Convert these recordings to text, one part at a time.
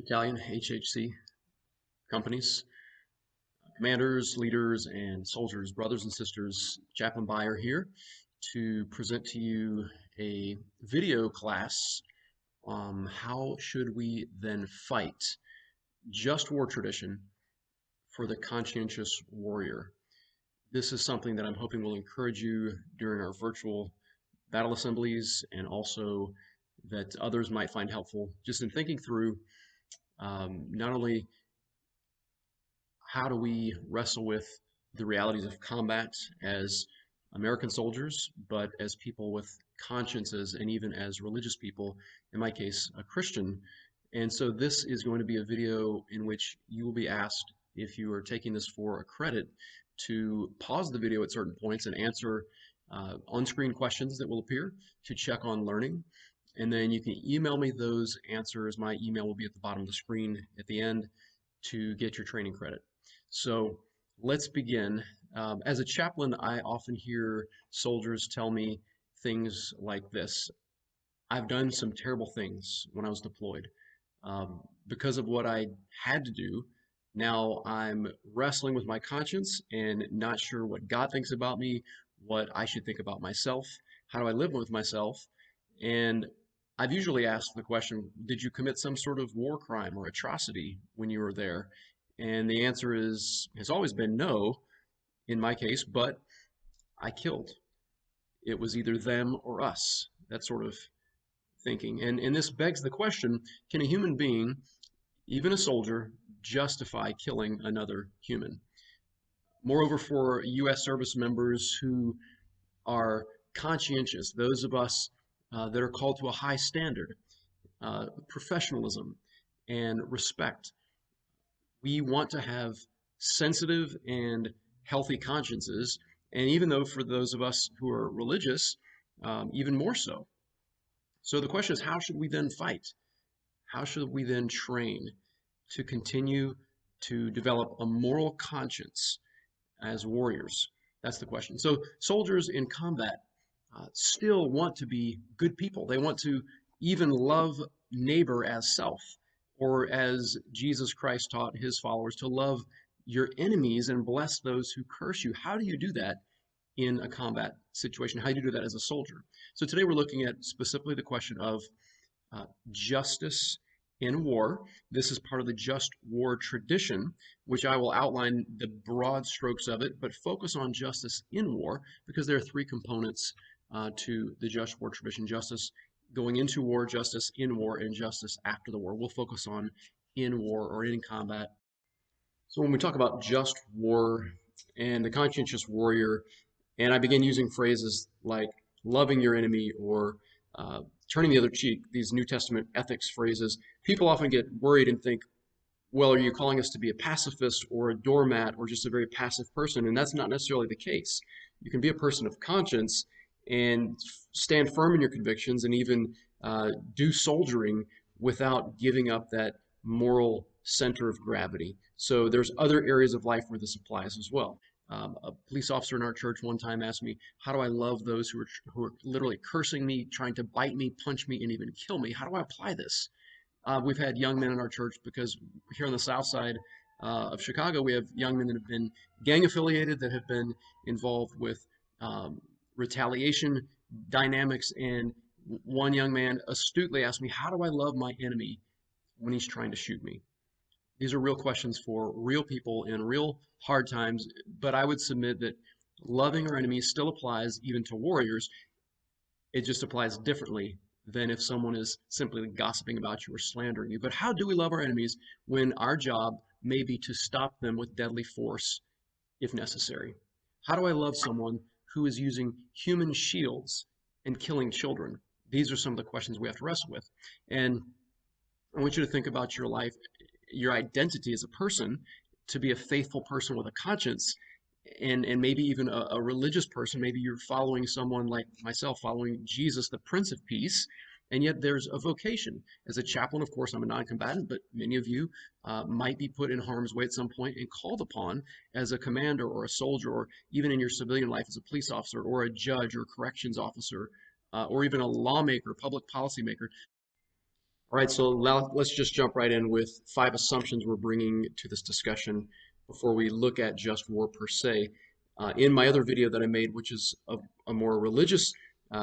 Battalion, HHC companies, commanders, leaders, and soldiers, brothers and sisters. Chaplain Beyer here to present to you a video class on how should we then fight just war tradition for the conscientious warrior. This is something that I'm hoping will encourage you during our virtual battle assemblies, and also that others might find helpful just in thinking through not only how do we wrestle with the realities of combat as American soldiers, but as people with consciences and even as religious people, in my case, a Christian. And so this is going to be a video in which you will be asked, if you are taking this for a credit, to pause the video at certain points and answer on-screen questions that will appear to check on learning. And then you can email me those answers. My email will be at the bottom of the screen at the end to get your training credit. So let's begin. As a chaplain, I often hear soldiers tell me things like this. I've done some terrible things when I was deployed. Because of what I had to do, now I'm wrestling with my conscience and not sure what God thinks about me, what I should think about myself, how do I live with myself? And I've usually asked the question, did you commit some sort of war crime or atrocity when you were there? And the answer has always been no, in my case, but I killed. It was either them or us, that sort of thinking. And this begs the question, can a human being, even a soldier, justify killing another human? Moreover, for U.S. service members who are conscientious, those of us that are called to a high standard, professionalism and respect, we want to have sensitive and healthy consciences, and even though for those of us who are religious, even more so. So the question is, how should we then fight? How should we then train to continue to develop a moral conscience as warriors? That's the question. So soldiers in combat still want to be good people. They want to even love neighbor as self, or as Jesus Christ taught his followers, to love your enemies and bless those who curse you. How do you do that in a combat situation? How do you do that as a soldier? So today we're looking at specifically the question of justice in war. This is part of the just war tradition, which I will outline the broad strokes of it, but focus on justice in war, because there are three components to the just war tradition: justice going into war, justice in war, and justice after the war. We'll focus on in war or in combat. So when we talk about just war and the conscientious warrior, and I begin using phrases like loving your enemy or turning the other cheek, these New Testament ethics phrases, people often get worried and think, well, are you calling us to be a pacifist or a doormat or just a very passive person? And that's not necessarily the case. You can be a person of conscience and stand firm in your convictions and even do soldiering without giving up that moral center of gravity. So there's other areas of life where this applies as well. A police officer in our church one time asked me, how do I love those who are literally cursing me, trying to bite me, punch me, and even kill me? How do I apply this? We've had young men in our church, because here on the south side of Chicago, we have young men that have been gang affiliated, that have been involved with retaliation dynamics. And one young man astutely asked me, how do I love my enemy when he's trying to shoot me? These are real questions for real people in real hard times, but I would submit that loving our enemies still applies even to warriors. It just applies differently than if someone is simply gossiping about you or slandering you. But how do we love our enemies when our job may be to stop them with deadly force if necessary? How do I love someone who is using human shields and killing children? These are some of the questions we have to wrestle with. And I want you to think about your life, your identity as a person, to be a faithful person with a conscience, and maybe even a religious person. Maybe you're following someone like myself, following Jesus, the Prince of Peace, and yet there's a vocation. As a chaplain, of course, I'm a non-combatant, but many of you might be put in harm's way at some point and called upon as a commander or a soldier, or even in your civilian life as a police officer or a judge or corrections officer, or even a lawmaker, public policy maker, All right, so now let's just jump right in with 5 assumptions we're bringing to this discussion before we look at just war per se. In my other video that I made, which is of a more religious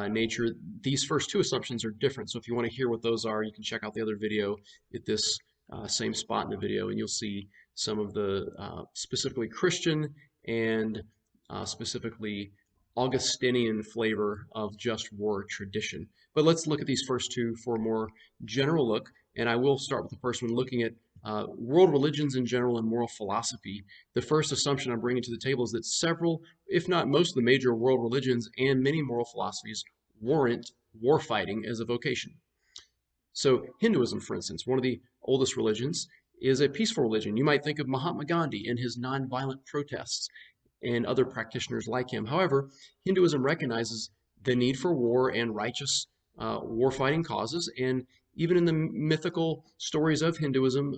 nature, these first 2 assumptions are different. So if you want to hear what those are, you can check out the other video at this same spot in the video, and you'll see some of the specifically Christian and specifically Augustinian flavor of just war tradition. But let's look at these first 2 for a more general look, and I will start with the first one, looking at world religions in general and moral philosophy. The first assumption I'm bringing to the table is that several, if not most of the major world religions and many moral philosophies warrant war fighting as a vocation. So Hinduism, for instance, one of the oldest religions, is a peaceful religion. You might think of Mahatma Gandhi and his nonviolent protests and other practitioners like him. However, Hinduism recognizes the need for war and righteous war-fighting causes, and even in the mythical stories of Hinduism,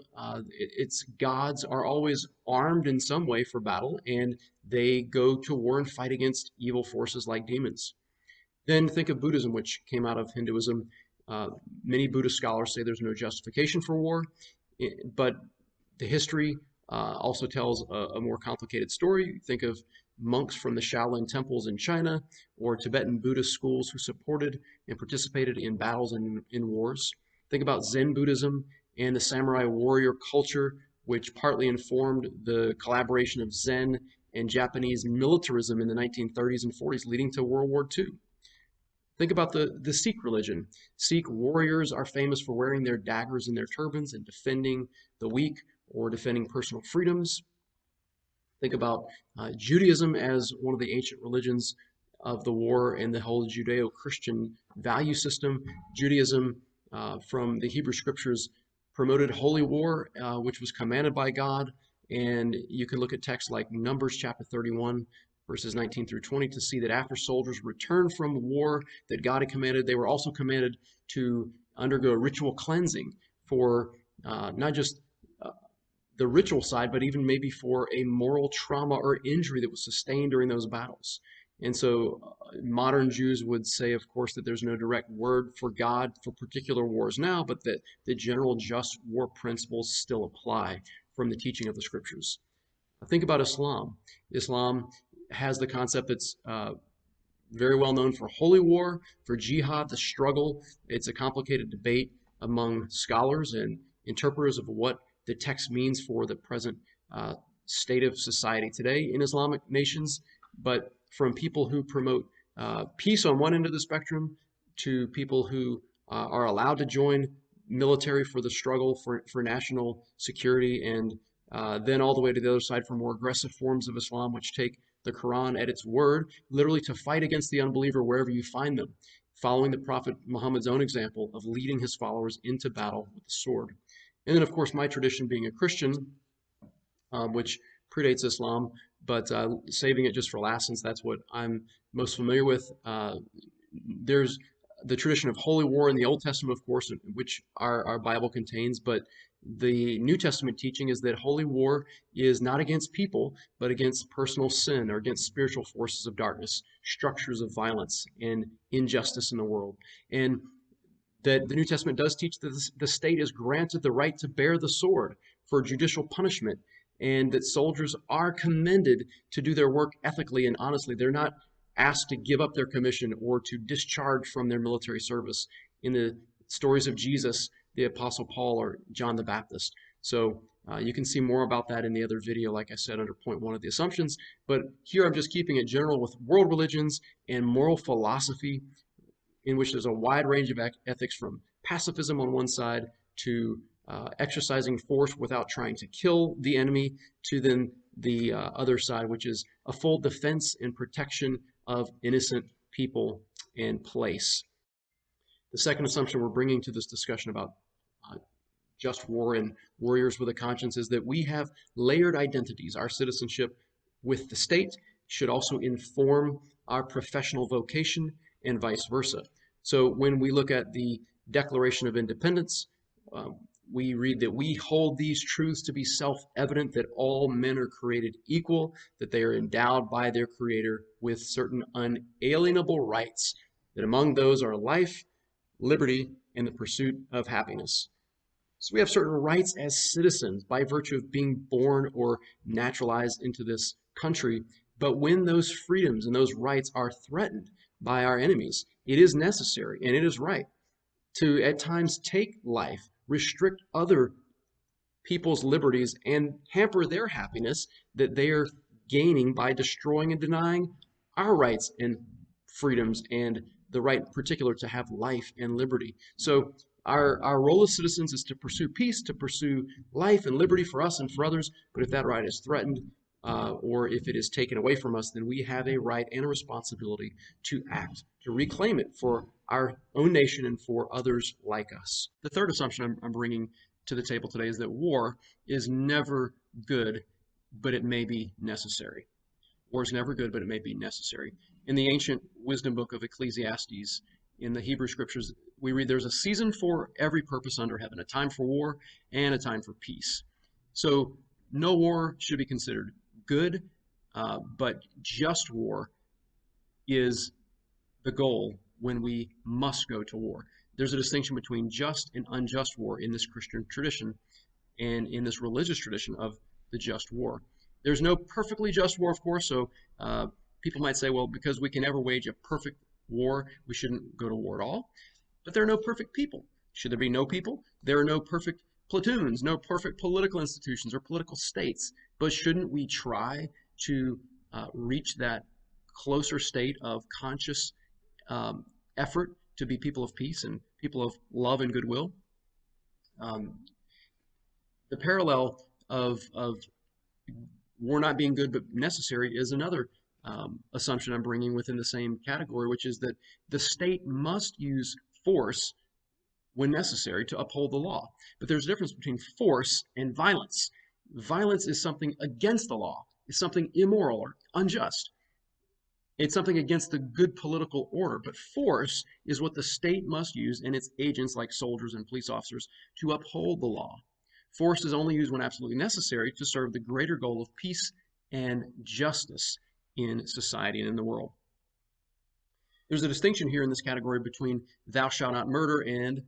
its gods are always armed in some way for battle, and they go to war and fight against evil forces like demons. Then think of Buddhism, which came out of Hinduism. Many Buddhist scholars say there's no justification for war, but the history also tells a more complicated story. Think of monks from the Shaolin temples in China or Tibetan Buddhist schools who supported and participated in battles and in wars. Think about Zen Buddhism and the samurai warrior culture, which partly informed the collaboration of Zen and Japanese militarism in the 1930s and 40s, leading to World War II. Think about the Sikh religion. Sikh warriors are famous for wearing their daggers and their turbans and defending the weak or defending personal freedoms. Think about Judaism as one of the ancient religions of the war and the whole Judeo-Christian value system. Judaism, from the Hebrew scriptures, promoted holy war, which was commanded by God. And you can look at texts like Numbers chapter 31, verses 19 through 20, to see that after soldiers returned from war that God had commanded, they were also commanded to undergo ritual cleansing for not just the ritual side, but even maybe for a moral trauma or injury that was sustained during those battles. And so modern Jews would say, of course, that there's no direct word for God for particular wars now, but that the general just war principles still apply from the teaching of the scriptures. Think about Islam. Islam has the concept that's very well known for holy war, for jihad, the struggle. It's a complicated debate among scholars and interpreters of what the text means for the present state of society today in Islamic nations, but from people who promote peace on one end of the spectrum to people who are allowed to join military for the struggle for national security, and then all the way to the other side for more aggressive forms of Islam, which take the Quran at its word, literally to fight against the unbeliever wherever you find them, following the Prophet Muhammad's own example of leading his followers into battle with the sword. And then, of course, my tradition being a Christian, which predates Islam, but saving it just for last, since that's what I'm most familiar with. There's the tradition of holy war in the Old Testament, of course, which our Bible contains, but the New Testament teaching is that holy war is not against people, but against personal sin or against spiritual forces of darkness, structures of violence and injustice in the world. And that the New Testament does teach that the state is granted the right to bear the sword for judicial punishment, and that soldiers are commended to do their work ethically and honestly. They're not asked to give up their commission or to discharge from their military service. In the stories of Jesus, the Apostle Paul, or John the Baptist. So you can see more about that in the other video, like I said, under point 1 of the assumptions. But here I'm just keeping it general with world religions and moral philosophy, in which there's a wide range of ethics, from pacifism on one side to exercising force without trying to kill the enemy, to then the other side, which is a full defense and protection of innocent people and place. The second assumption we're bringing to this discussion about just war and warriors with a conscience is that we have layered identities. Our citizenship with the state should also inform our professional vocation, and vice versa. So when we look at the Declaration of Independence, we read that we hold these truths to be self-evident, that all men are created equal, that they are endowed by their Creator with certain unalienable rights, that among those are life, liberty, and the pursuit of happiness. So we have certain rights as citizens by virtue of being born or naturalized into this country. But when those freedoms and those rights are threatened by our enemies, it is necessary and it is right to at times take life, restrict other people's liberties, and hamper their happiness that they are gaining by destroying and denying our rights and freedoms and the right in particular to have life and liberty. So our role as citizens is to pursue peace, to pursue life and liberty for us and for others. But if that right is threatened, or if it is taken away from us, then we have a right and a responsibility to act, to reclaim it for our own nation and for others like us. The third assumption I'm bringing to the table today is that war is never good, but it may be necessary. War is never good, but it may be necessary. In the ancient wisdom book of Ecclesiastes, in the Hebrew scriptures, we read there's a season for every purpose under heaven, a time for war and a time for peace. So no war should be considered good, but just war is the goal when we must go to war. There's a distinction between just and unjust war in this Christian tradition and in this religious tradition of the just war. There's no perfectly just war, of course, so people might say, well, because we can never wage a perfect war, we shouldn't go to war at all. But there are no perfect people. Should there be no people? There are no perfect platoons, no perfect political institutions or political states. But shouldn't we try to reach that closer state of conscious effort to be people of peace and people of love and goodwill? The parallel of war not being good but necessary is another assumption I'm bringing within the same category, which is that the state must use force when necessary to uphold the law. But there's a difference between force and violence. Violence is something against the law. It's something immoral or unjust. It's something against the good political order. But force is what the state must use and its agents like soldiers and police officers to uphold the law. Force is only used when absolutely necessary to serve the greater goal of peace and justice in society and in the world. There's a distinction here in this category between thou shalt not murder and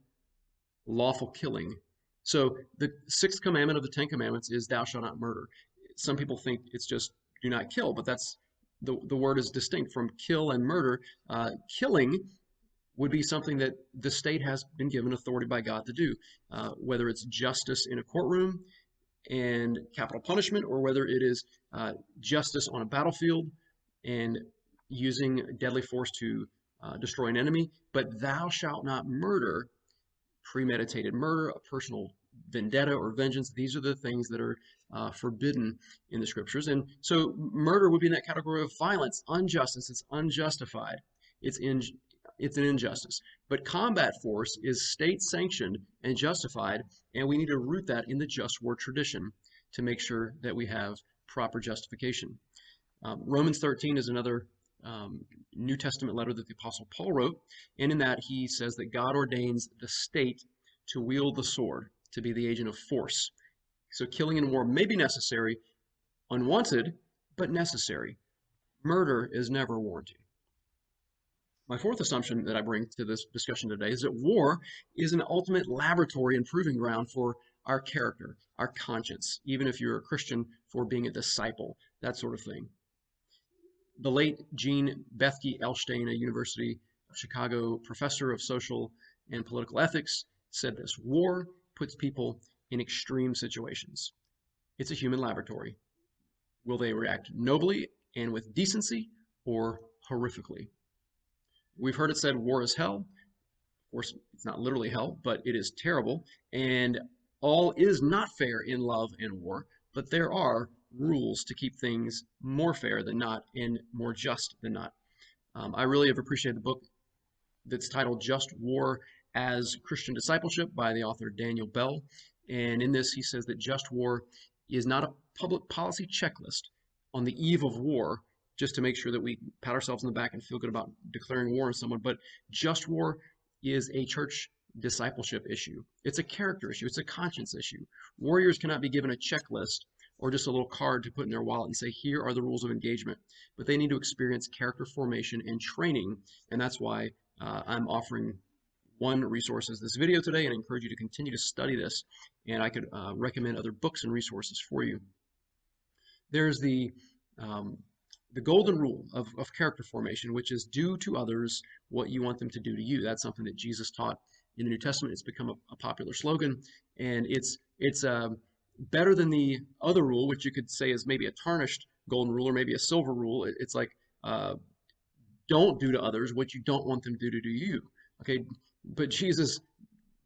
lawful killing. So the sixth commandment of the 10 commandments is thou shalt not murder. Some people think it's just do not kill, but that's the word is distinct from kill and murder. Killing would be something that the state has been given authority by God to do, whether it's justice in a courtroom and capital punishment, or whether it is justice on a battlefield and using deadly force to destroy an enemy. But thou shalt not murder, premeditated murder, a personal vendetta or vengeance, these are the things that are forbidden in the scriptures. And so murder would be in that category of violence, injustice. It's unjustified. It's an injustice. But combat force is state-sanctioned and justified, and we need to root that in the just war tradition to make sure that we have proper justification. Romans 13 is another New Testament letter that the Apostle Paul wrote, and in that he says that God ordains the state to wield the sword, to be the agent of force. So killing in war may be necessary, unwanted, but necessary. Murder is never warranted. My fourth assumption that I bring to this discussion today is that war is an ultimate laboratory and proving ground for our character, our conscience, even if you're a Christian, for being a disciple, that sort of thing. The late Jean Bethke Elshtain, a University of Chicago professor of social and political ethics, said this: war puts people in extreme situations. It's a human laboratory. Will they react nobly and with decency, or horrifically? We've heard it said war is hell. Of course, it's not literally hell, but it is terrible. And all is not fair in love and war, but there are rules to keep things more fair than not and more just than not. I really have appreciated the book that's titled Just War as Christian Discipleship by the author Daniel Bell. And in this, he says that just war is not a public policy checklist on the eve of war, just to make sure that we pat ourselves on the back and feel good about declaring war on someone. But just war is a church discipleship issue. It's a character issue. It's a conscience issue. Warriors cannot be given a checklist or just a little card to put in their wallet and say, here are the rules of engagement. But they need to experience character formation and training. And that's why I'm offering one resource is this video today, and I encourage you to continue to study this, and I could recommend other books and resources for you. There's the golden rule of character formation, which is do to others what you want them to do to you. That's something that Jesus taught in the New Testament. It's become a popular slogan, and it's better than the other rule, which you could say is maybe a tarnished golden rule or maybe a silver rule. It's like don't do to others what you don't want them to do to you. Okay, but Jesus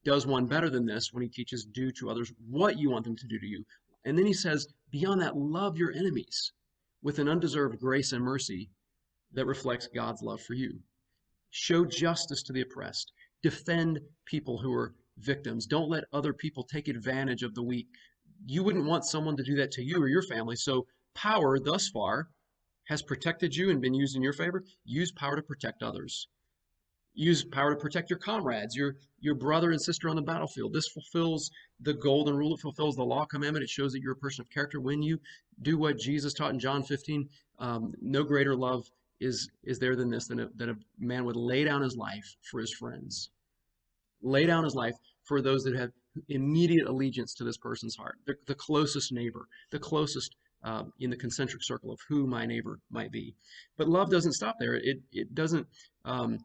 does one better than this when he teaches do to others what you want them to do to you. And then he says, beyond that, love your enemies with an undeserved grace and mercy that reflects God's love for you. Show justice to the oppressed. Defend people who are victims. Don't let other people take advantage of the weak. You wouldn't want someone to do that to you or your family. So power thus far has protected you and been used in your favor. Use power to protect others. Use power to protect your comrades, your brother and sister on the battlefield. This fulfills the golden rule. It fulfills the law commandment. It shows that you're a person of character. When you do what Jesus taught in John 15, no greater love is there than this, than a man would lay down his life for his friends. Lay down his life for those that have immediate allegiance to this person's heart, the closest neighbor, the closest in the concentric circle of who my neighbor might be. But love doesn't stop there. It doesn't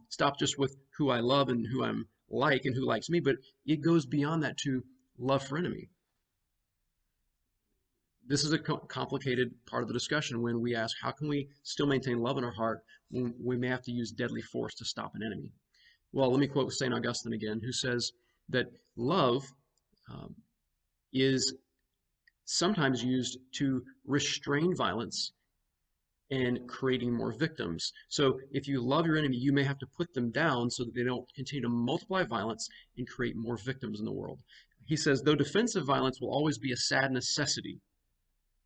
stop just with who I love and who I'm like and who likes me, but it goes beyond that to love for enemy. This is a complicated part of the discussion when we ask, how can we still maintain love in our heart when we may have to use deadly force to stop an enemy? Well, let me quote St. Augustine again, who says that love is sometimes used to restrain violence and creating more victims. So if you love your enemy, you may have to put them down so that they don't continue to multiply violence and create more victims in the world. He says, though defensive violence will always be a sad necessity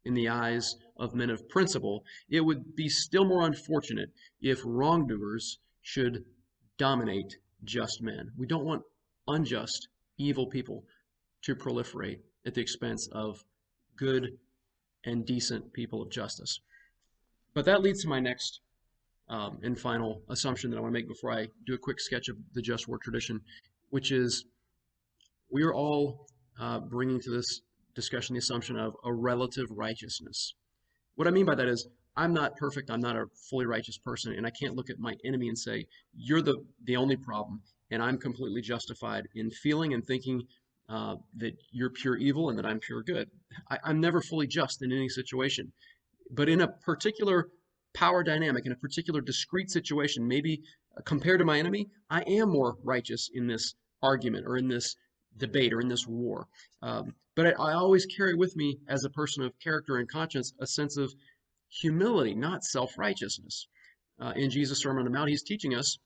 in the eyes of men of principle, it would be still more unfortunate if wrongdoers should dominate just men. We don't want unjust, evil people to proliferate at the expense of good and decent people of justice. But that leads to my next and final assumption that I want to make before I do a quick sketch of the just war tradition, which is we are all bringing to this discussion the assumption of a relative righteousness. What I mean by that is I'm not perfect, I'm not a fully righteous person, and I can't look at my enemy and say, you're the only problem, and I'm completely justified in feeling and thinking that you're pure evil and that I'm pure good. I'm never fully just in any situation. But in a particular power dynamic, in a particular discrete situation, maybe compared to my enemy, I am more righteous in this argument or in this debate or in this war. But I always carry with me, as a person of character and conscience, a sense of humility, not self-righteousness. In Jesus' Sermon on the Mount, he's teaching us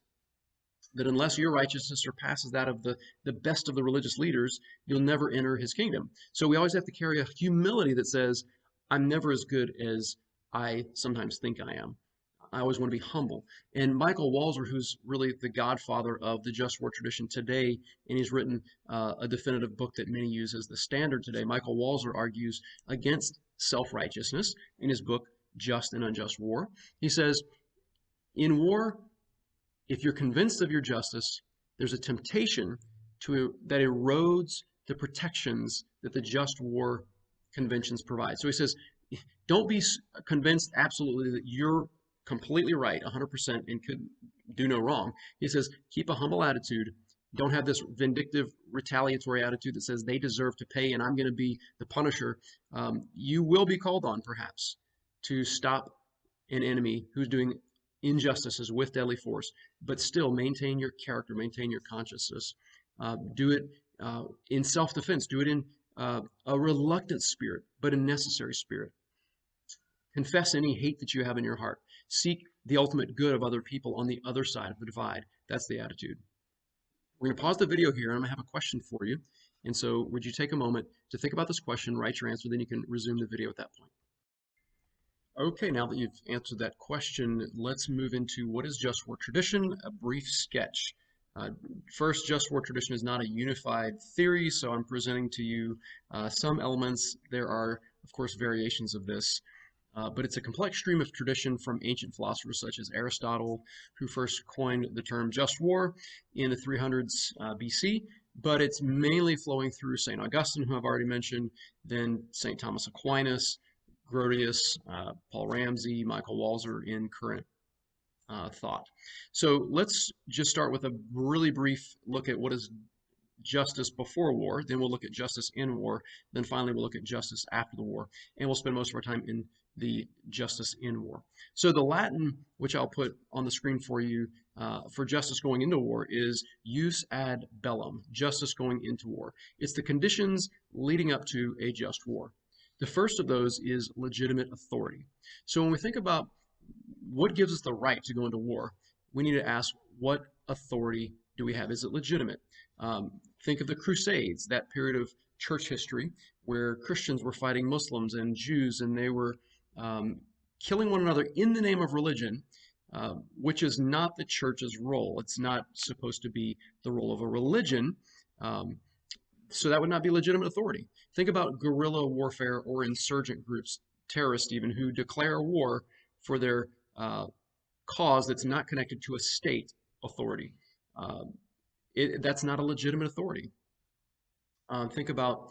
that unless your righteousness surpasses that of the best of the religious leaders, you'll never enter his kingdom. So we always have to carry a humility that says, I'm never as good as I sometimes think I am. I always want to be humble. And Michael Walzer, who's really the godfather of the just war tradition today, and he's written a definitive book that many use as the standard today, Michael Walzer argues against self-righteousness in his book, Just and Unjust War. He says, in war, if you're convinced of your justice, there's a temptation that erodes the protections that the just war conventions provide. So he says, don't be convinced absolutely that you're completely right, 100%, and could do no wrong. He says, keep a humble attitude. Don't have this vindictive, retaliatory attitude that says they deserve to pay and I'm going to be the punisher. You will be called on, perhaps, to stop an enemy who's doing injustices with deadly force, but still maintain your character, maintain your consciousness. Do it in self-defense. Do it in a reluctant spirit, but a necessary spirit. Confess any hate that you have in your heart. Seek the ultimate good of other people on the other side of the divide. That's the attitude. We're going to pause the video here, and I'm going to have a question for you. And so would you take a moment to think about this question, write your answer, then you can resume the video at that point. Okay, now that you've answered that question, let's move into what is just war tradition, a brief sketch. First, just war tradition is not a unified theory, so I'm presenting to you some elements. There are, of course, variations of this. but it's a complex stream of tradition from ancient philosophers such as Aristotle, who first coined the term just war in the 300s BC, but it's mainly flowing through St. Augustine, who I've already mentioned, then St. Thomas Aquinas, Grotius, Paul Ramsey, Michael Walzer in current thought. So let's just start with a really brief look at what is justice before war, then we'll look at justice in war, then finally we'll look at justice after the war, and we'll spend most of our time in the justice in war. So the Latin, which I'll put on the screen for you, for justice going into war is jus ad bellum, justice going into war. It's the conditions leading up to a just war. The first of those is legitimate authority. So when we think about what gives us the right to go into war, we need to ask, what authority do we have? Is it legitimate? Think of the Crusades, that period of church history where Christians were fighting Muslims and Jews, and they were killing one another in the name of religion, which is not the church's role. It's not supposed to be the role of a religion, so that would not be legitimate authority. Think about guerrilla warfare or insurgent groups, terrorists even, who declare war for their cause that's not connected to a state authority. That's not a legitimate authority. Think about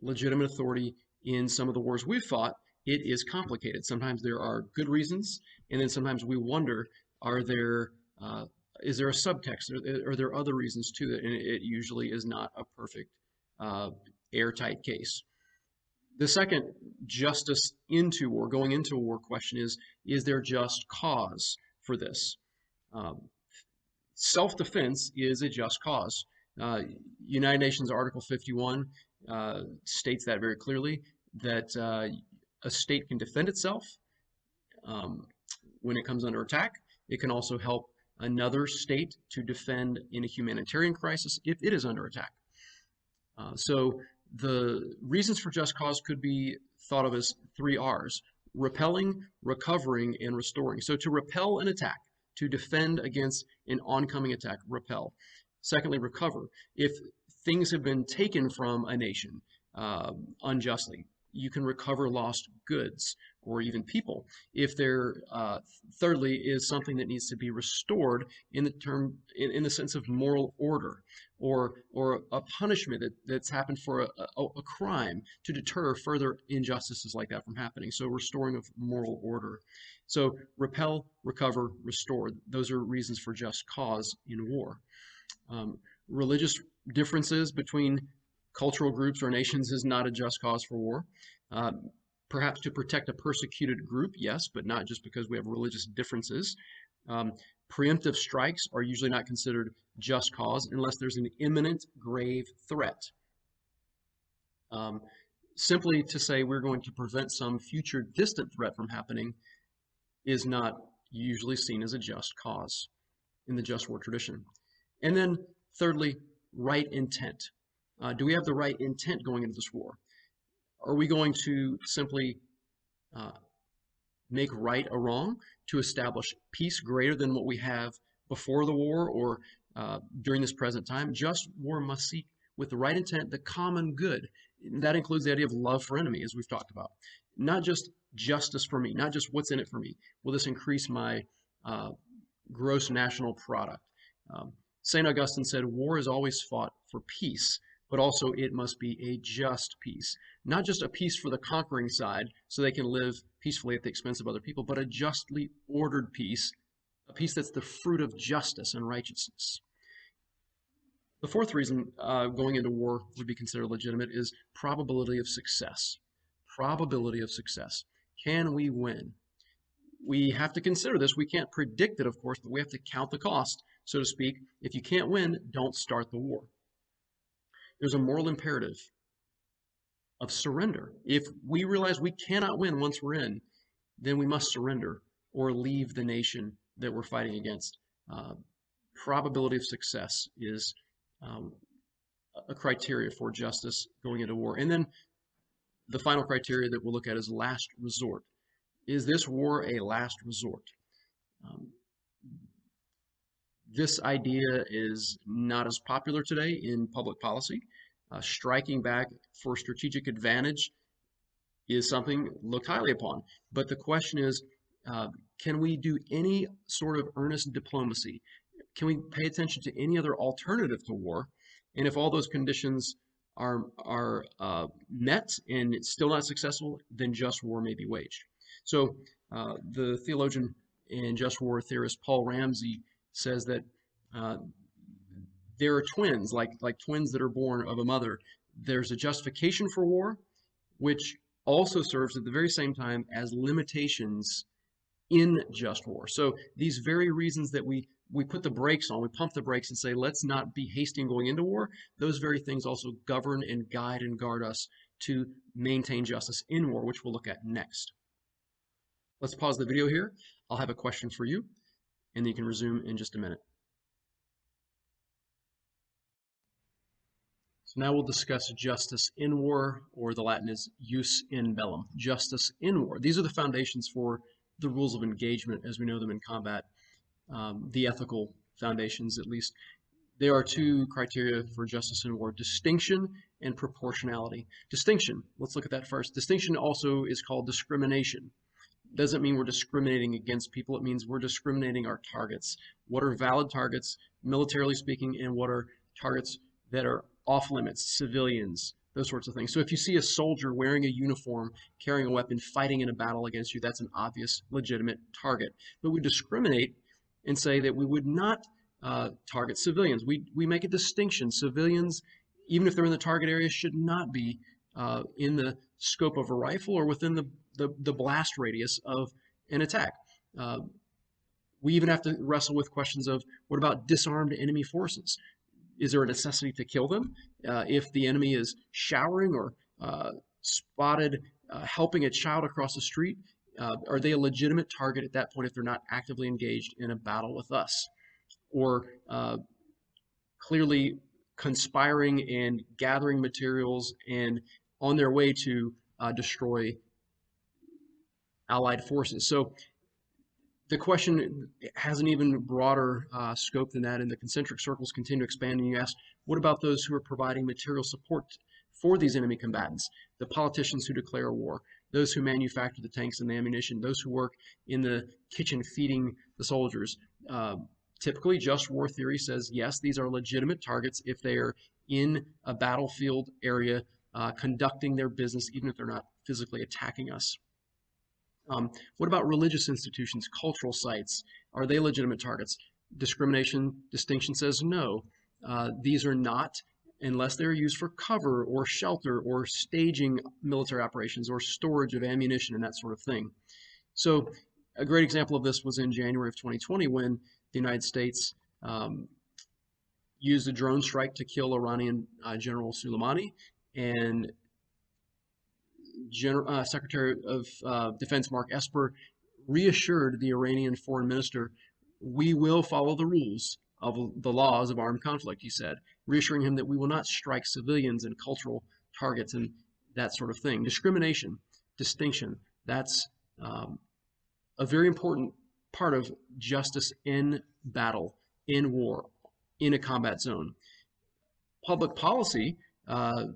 legitimate authority in some of the wars we've fought. It is complicated. Sometimes there are good reasons, and then sometimes we wonder, is there a subtext? Are there other reasons to it? And it usually is not a perfect airtight case. The second justice into war, going into war question is there just cause for this? Self-defense is a just cause. United Nations Article 51 states that very clearly, that a state can defend itself when it comes under attack. It can also help another state to defend in a humanitarian crisis if it is under attack. So the reasons for just cause could be thought of as 3 R's: repelling, recovering, and restoring. So to repel an attack, to defend against an oncoming attack, repel. Secondly, recover. If things have been taken from a nation unjustly, you can recover lost goods or even people. If there, thirdly, is something that needs to be restored in the sense of moral order, or a punishment that's happened for a crime to deter further injustices like that from happening. So restoring of moral order. So repel, recover, restore. Those are reasons for just cause in war. Religious differences between cultural groups or nations is not a just cause for war. Perhaps to protect a persecuted group, yes, but not just because we have religious differences. Preemptive strikes are usually not considered just cause unless there's an imminent grave threat. Simply to say we're going to prevent some future distant threat from happening is not usually seen as a just cause in the just war tradition. And then thirdly, right intent. Do we have the right intent going into this war? Are we going to simply make right a wrong to establish peace greater than what we have before the war or during this present time? Just war must seek with the right intent the common good. That includes the idea of love for enemy, as we've talked about. Not just justice for me, not just what's in it for me. Will this increase my gross national product? St. Augustine said, war is always fought for peace, but also it must be a just peace. Not just a peace for the conquering side so they can live peacefully at the expense of other people, but a justly ordered peace, a peace that's the fruit of justice and righteousness. The fourth reason going into war would be considered legitimate is probability of success. Probability of success. Can we win? We have to consider this. We can't predict it, of course, but we have to count the cost, so to speak. If you can't win, don't start the war. There's a moral imperative of surrender. If we realize we cannot win once we're in, then we must surrender or leave the nation that we're fighting against. Probability of success is a criteria for justice going into war. And then the final criteria that we'll look at is last resort. Is this war a last resort? This idea is not as popular today in public policy. Striking back for strategic advantage is something looked highly upon. But the question is, can we do any sort of earnest diplomacy? Can we pay attention to any other alternative to war? And if all those conditions are met and it's still not successful, then just war may be waged. So the theologian and just war theorist Paul Ramsey says that there are twins, like twins that are born of a mother. There's a justification for war, which also serves at the very same time as limitations in just war. So these very reasons that we put the brakes on, we pump the brakes and say, let's not be hasty in going into war, those very things also govern and guide and guard us to maintain justice in war, which we'll look at next. Let's pause the video here. I'll have a question for you, and then you can resume in just a minute. So now we'll discuss justice in war, or the Latin is jus in bellum, justice in war. These are the foundations for the rules of engagement as we know them in combat, the ethical foundations at least. There are two criteria for justice in war: distinction and proportionality. Distinction, let's look at that first. Distinction also is called discrimination. Doesn't mean we're discriminating against people. It means we're discriminating our targets. What are valid targets, militarily speaking, and what are targets that are off limits, civilians, those sorts of things. So if you see a soldier wearing a uniform, carrying a weapon, fighting in a battle against you, that's an obvious, legitimate target. But we discriminate and say that we would not target civilians. We make a distinction. Civilians, even if they're in the target area, should not be in the scope of a rifle or within the blast radius of an attack. We even have to wrestle with questions of, what about disarmed enemy forces? Is there a necessity to kill them? If the enemy is showering or spotted helping a child across the street, are they a legitimate target at that point if they're not actively engaged in a battle with us? Or clearly conspiring and gathering materials and on their way to destroy Allied forces. So the question has an even broader scope than that, and the concentric circles continue to expand, and you ask, what about those who are providing material support for these enemy combatants? The politicians who declare war, those who manufacture the tanks and the ammunition, those who work in the kitchen feeding the soldiers. Typically, just war theory says, yes, these are legitimate targets if they are in a battlefield area conducting their business, even if they're not physically attacking us. What about religious institutions, cultural sites? Are they legitimate targets? Distinction says no. These are not, unless they're used for cover or shelter or staging military operations or storage of ammunition and that sort of thing. So a great example of this was in January of 2020 when the United States used a drone strike to kill Iranian General Soleimani, and Secretary of Defense Mark Esper reassured the Iranian foreign minister, we will follow the rules of the laws of armed conflict, he said, reassuring him that we will not strike civilians and cultural targets and that sort of thing. Discrimination, distinction, that's a very important part of justice in battle, in war, in a combat zone. Public policy kind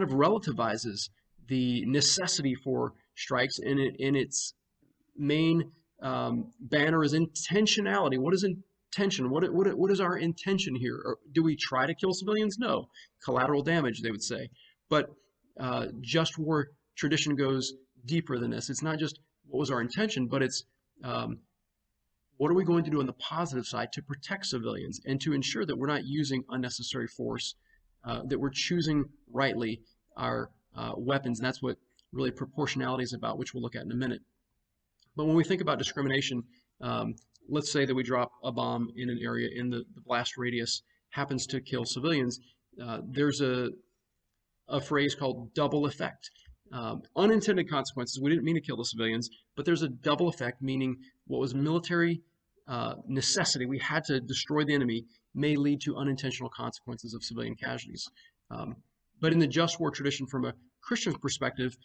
of relativizes the necessity for strikes, and its main banner is intentionality. What is intention? What is our intention here? Or do we try to kill civilians? No. Collateral damage, they would say. But just war tradition goes deeper than this. It's not just what was our intention, but it's what are we going to do on the positive side to protect civilians and to ensure that we're not using unnecessary force, that we're choosing rightly our weapons. And that's what really proportionality is about, which we'll look at in a minute. But when we think about discrimination, let's say that we drop a bomb in an area and the blast radius happens to kill civilians. There's a phrase called double effect. Unintended consequences. We didn't mean to kill the civilians, but there's a double effect, meaning what was military necessity, we had to destroy the enemy, may lead to unintentional consequences of civilian casualties. But in the just war tradition, from a Christian perspective,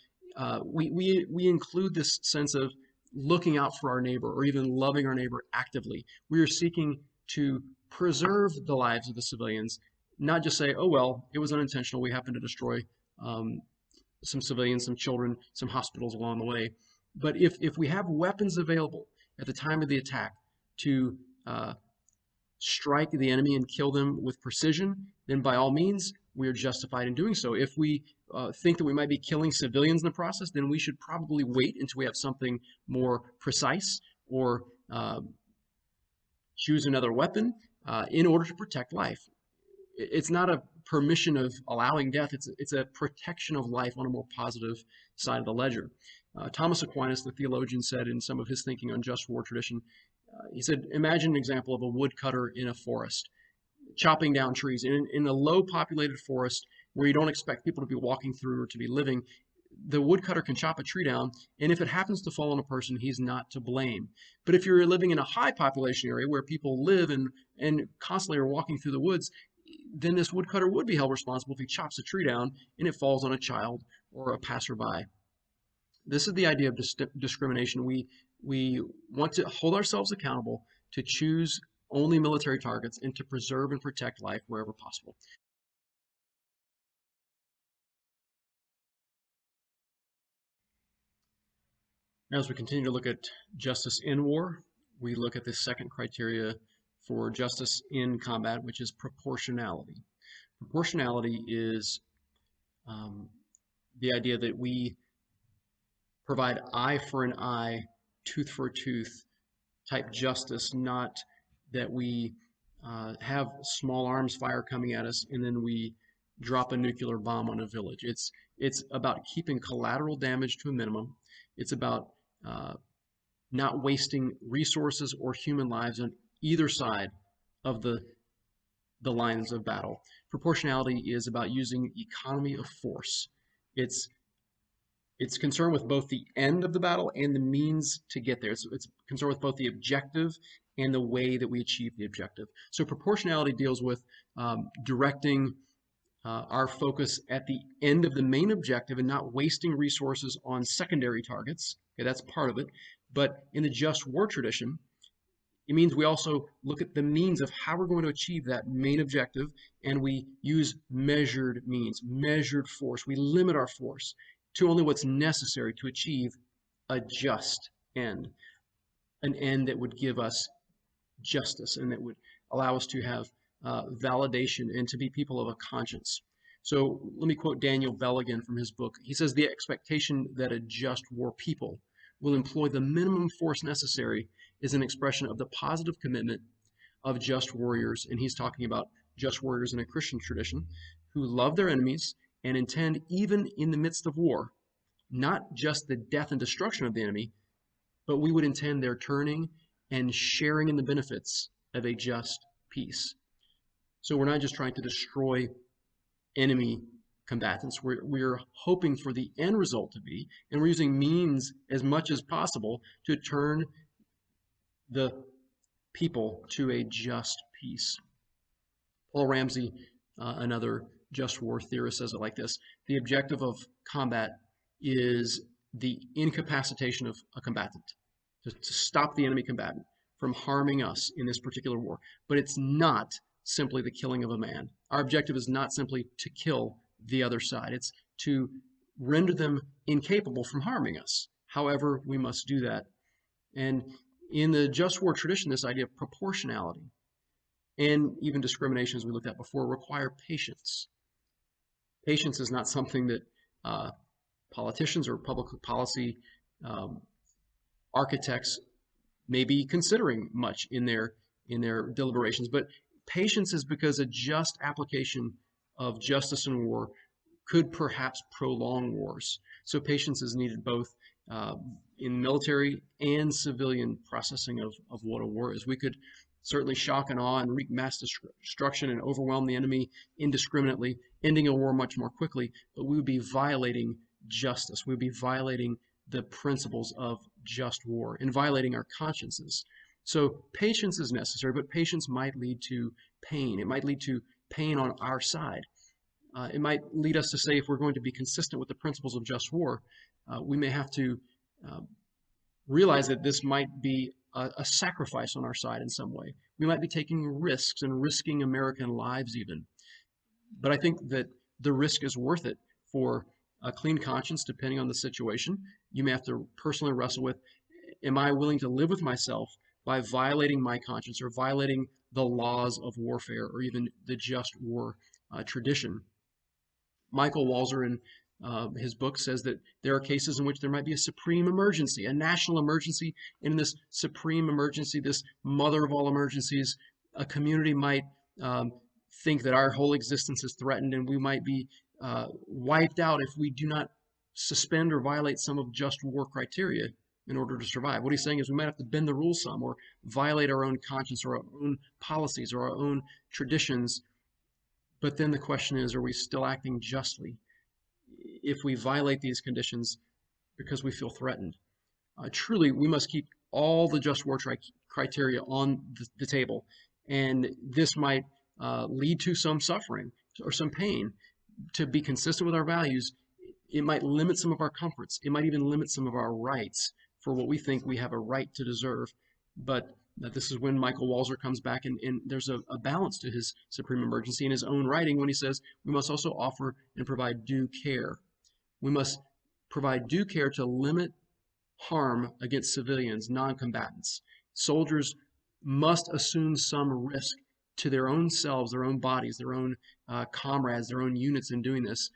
we include this sense of looking out for our neighbor or even loving our neighbor actively. We are seeking to preserve the lives of the civilians, not just say, oh, well, it was unintentional, we happened to destroy some civilians, some children, some hospitals along the way. But if we have weapons available at the time of the attack to strike the enemy and kill them with precision, then by all means, we are justified in doing so. If we think that we might be killing civilians in the process, then we should probably wait until we have something more precise, or choose another weapon in order to protect life. It's not a permission of allowing death, it's a protection of life on a more positive side of the ledger. Thomas Aquinas, the theologian, said in some of his thinking on just war tradition, he said, imagine an example of a woodcutter in a forest, chopping down trees. In a low populated forest where you don't expect people to be walking through or to be living, the woodcutter can chop a tree down, and if it happens to fall on a person, he's not to blame. But if you're living in a high population area where people live and constantly are walking through the woods, then this woodcutter would be held responsible if he chops a tree down and it falls on a child or a passerby. This is the idea of discrimination. We want to hold ourselves accountable to choose only military targets and to preserve and protect life wherever possible. Now, as we continue to look at justice in war, we look at the second criteria for justice in combat, which is proportionality. Proportionality is the idea that we provide eye for an eye, tooth for a tooth type justice, not that we have small arms fire coming at us and then we drop a nuclear bomb on a village. It's about keeping collateral damage to a minimum. It's about not wasting resources or human lives on either side of the lines of battle. Proportionality is about using economy of force. It's concerned with both the end of the battle and the means to get there. It's concerned with both the objective and the way that we achieve the objective. So proportionality deals with directing our focus at the end of the main objective and not wasting resources on secondary targets. Okay, that's part of it. But in the just war tradition, it means we also look at the means of how we're going to achieve that main objective, and we use measured means, measured force. We limit our force to only what's necessary to achieve a just end, an end that would give us justice and that would allow us to have validation and to be people of a conscience. So let me quote Daniel Bell again from his book. He says, the expectation that a just war people will employ the minimum force necessary is an expression of the positive commitment of just warriors, and he's talking about just warriors in a Christian tradition, who love their enemies and intend, even in the midst of war, not just the death and destruction of the enemy, but we would intend their turning and sharing in the benefits of a just peace. So we're not just trying to destroy enemy combatants. We're hoping for the end result to be, and we're using means as much as possible to turn the people to a just peace. Paul Ramsey, another just war theorist, says it like this: the objective of combat is the incapacitation of a combatant, to stop the enemy combatant from harming us in this particular war. But it's not simply the killing of a man. Our objective is not simply to kill the other side. It's to render them incapable from harming us. However, we must do that. And in the just war tradition, this idea of proportionality and even discrimination, as we looked at before, require patience. Patience is not something that politicians or public policy architects may be considering much in their deliberations, but patience is because a just application of justice in war could perhaps prolong wars. So patience is needed both in military and civilian processing of what a war is. We could certainly shock and awe and wreak mass destruction and overwhelm the enemy indiscriminately, ending a war much more quickly, but we would be violating justice. We would be violating the principles of just war and violating our consciences. So patience is necessary, but patience might lead to pain. It might lead to pain on our side. It might lead us to say, if we're going to be consistent with the principles of just war, we may have to realize that this might be a sacrifice on our side in some way. We might be taking risks and risking American lives even. But I think that the risk is worth it for a clean conscience depending on the situation. You may have to personally wrestle with, am I willing to live with myself by violating my conscience or violating the laws of warfare or even the just war tradition? Michael Walzer in his book says that there are cases in which there might be a supreme emergency, a national emergency. And in this supreme emergency, this mother of all emergencies, a community might think that our whole existence is threatened and we might be wiped out if we do not suspend or violate some of just war criteria in order to survive. What he's saying is we might have to bend the rules some or violate our own conscience or our own policies or our own traditions. But then the question is, are we still acting justly if we violate these conditions because we feel threatened? Truly, we must keep all the just war criteria on the table. And this might lead to some suffering or some pain. To be consistent with our values, it might limit some of our comforts. It might even limit some of our rights for what we think we have a right to deserve. But this is when Michael Walzer comes back, and there's a balance to his supreme emergency in his own writing when he says we must also offer and provide due care. We must provide due care to limit harm against civilians, non-combatants. Soldiers must assume some risk to their own selves, their own bodies, their own comrades, their own units in doing this,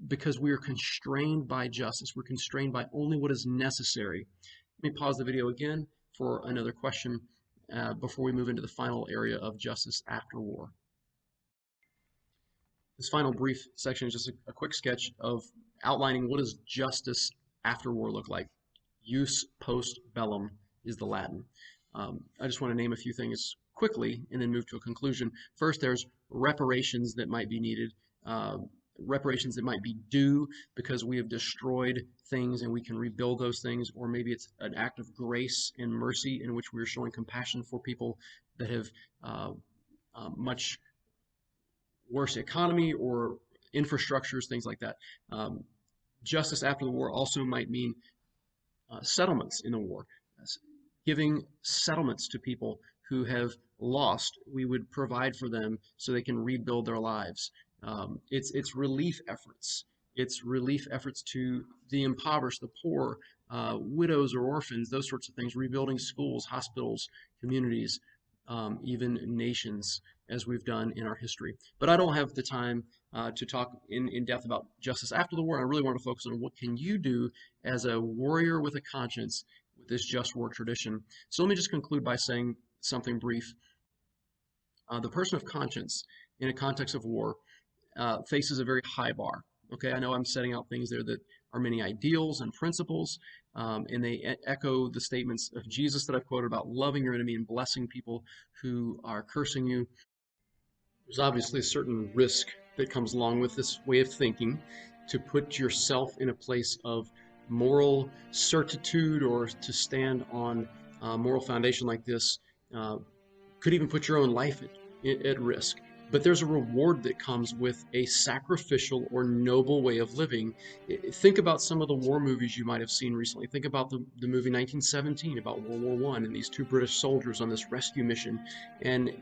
because we are constrained by justice. We're constrained by only what is necessary. Let me pause the video again for another question before we move into the final area of justice after war. This final brief section is just a quick sketch of outlining what does justice after war look like. Jus post bellum is the Latin. I just want to name a few things quickly and then move to a conclusion. First, there's reparations that might be needed, reparations that might be due because we have destroyed things and we can rebuild those things, or maybe it's an act of grace and mercy in which we're showing compassion for people that have much worse economy or infrastructures, things like that. Justice after the war also might mean settlements in the war, giving settlements to people who have lost. We would provide for them so they can rebuild their lives. It's relief efforts. It's relief efforts to the impoverished, the poor, widows or orphans, those sorts of things, rebuilding schools, hospitals, communities, even nations, as we've done in our history. But I don't have the time to talk in depth about justice after the war. I really want to focus on what can you do as a warrior with a conscience with this just war tradition. So let me just conclude by saying something brief. The person of conscience in a context of war faces a very high bar. Okay, I know I'm setting out things there that are many ideals and principles, and they echo the statements of Jesus that I've quoted about loving your enemy and blessing people who are cursing you. There's obviously a certain risk that comes along with this way of thinking. To put yourself in a place of moral certitude or to stand on a moral foundation like this could even put your own life at risk. But there's a reward that comes with a sacrificial or noble way of living. Think about some of the war movies you might have seen recently. Think about the movie 1917 about World War I and these two British soldiers on this rescue mission. And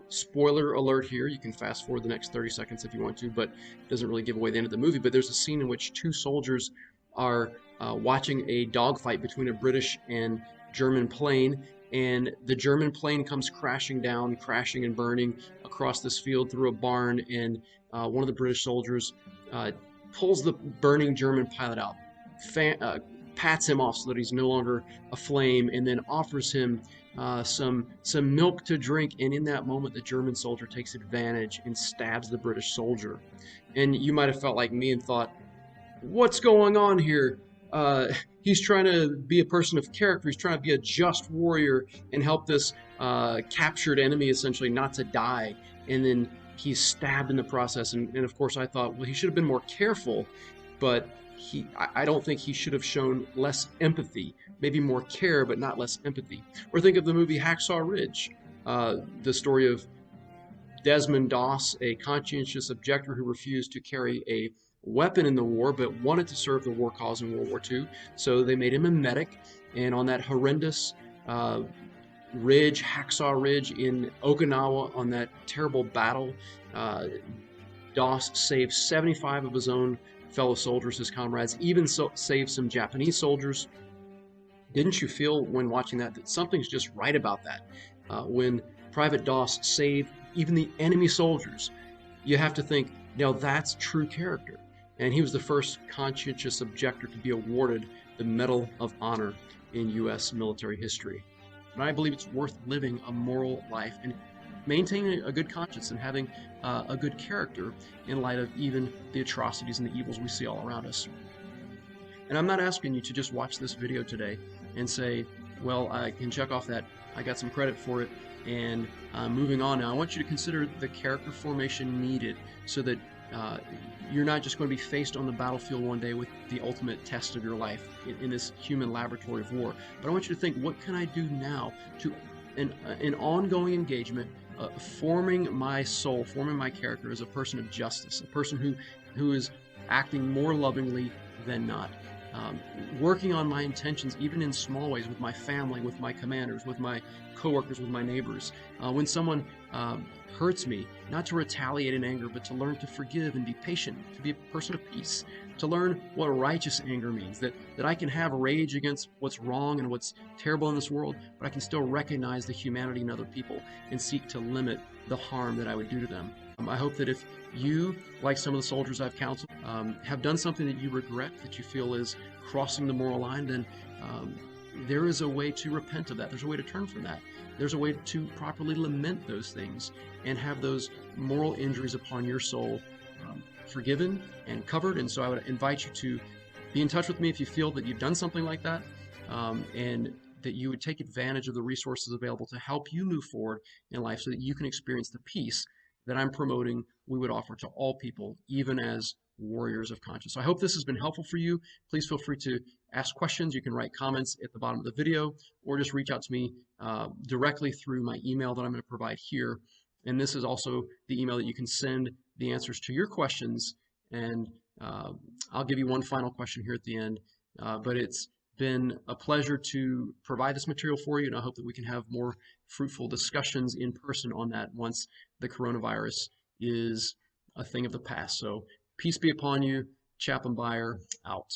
spoiler alert here, you can fast forward the next 30 seconds if you want to, but it doesn't really give away the end of the movie. But there's a scene in which two soldiers are watching a dogfight between a British and German plane, and the German plane comes crashing down, crashing and burning across this field through a barn, and one of the British soldiers pulls the burning German pilot out, pats him off so that he's no longer aflame, and then offers him some milk to drink. And in that moment, the German soldier takes advantage and stabs the British soldier. And you might have felt like me and thought, what's going on here? He's trying to be a person of character. He's trying to be a just warrior and help this captured enemy essentially not to die. And then he's stabbed in the process. And of course I thought, well, he should have been more careful, but I don't think he should have shown less empathy, maybe more care, but not less empathy. Or think of the movie Hacksaw Ridge, the story of Desmond Doss, a conscientious objector who refused to carry a weapon in the war but wanted to serve the war cause in World War II. So they made him a medic, and on that horrendous ridge, Hacksaw Ridge in Okinawa, on that terrible battle, Doss saved 75 of his own fellow soldiers, his comrades, even saved some Japanese soldiers. Didn't you feel when watching that something's just right about that? When Private Doss saved even the enemy soldiers, you have to think, now that's true character. And he was the first conscientious objector to be awarded the Medal of Honor in U.S. military history. And I believe it's worth living a moral life and maintaining a good conscience and having a good character in light of even the atrocities and the evils we see all around us. And I'm not asking you to just watch this video today and say, well, I can check off that, I got some credit for it, and moving on now. I want you to consider the character formation needed so that you're not just going to be faced on the battlefield one day with the ultimate test of your life in this human laboratory of war. But I want you to think, what can I do now to an ongoing engagement, forming my soul, forming my character as a person of justice, a person who is acting more lovingly than not. Working on my intentions, even in small ways, with my family, with my commanders, with my coworkers, with my neighbors. When someone hurts me, not to retaliate in anger, but to learn to forgive and be patient, to be a person of peace, to learn what righteous anger means, that I can have rage against what's wrong and what's terrible in this world, but I can still recognize the humanity in other people and seek to limit the harm that I would do to them. I hope that if you, like some of the soldiers I've counseled, have done something that you regret, that you feel is crossing the moral line, then there is a way to repent of that. There's a way to turn from that. There's a way to properly lament those things and have those moral injuries upon your soul forgiven and covered. And so I would invite you to be in touch with me if you feel that you've done something like that, and that you would take advantage of the resources available to help you move forward in life so that you can experience the peace that I'm promoting we would offer to all people, even as warriors of conscience. So I hope this has been helpful for you. Please feel free to ask questions. You can write comments at the bottom of the video, or just reach out to me directly through my email that I'm going to provide here. And this is also the email that you can send the answers to your questions. And I'll give you one final question here at the end, but it's been a pleasure to provide this material for you, and I hope that we can have more fruitful discussions in person on that once the coronavirus is a thing of the past. So peace be upon you. Chaplain Beyer out.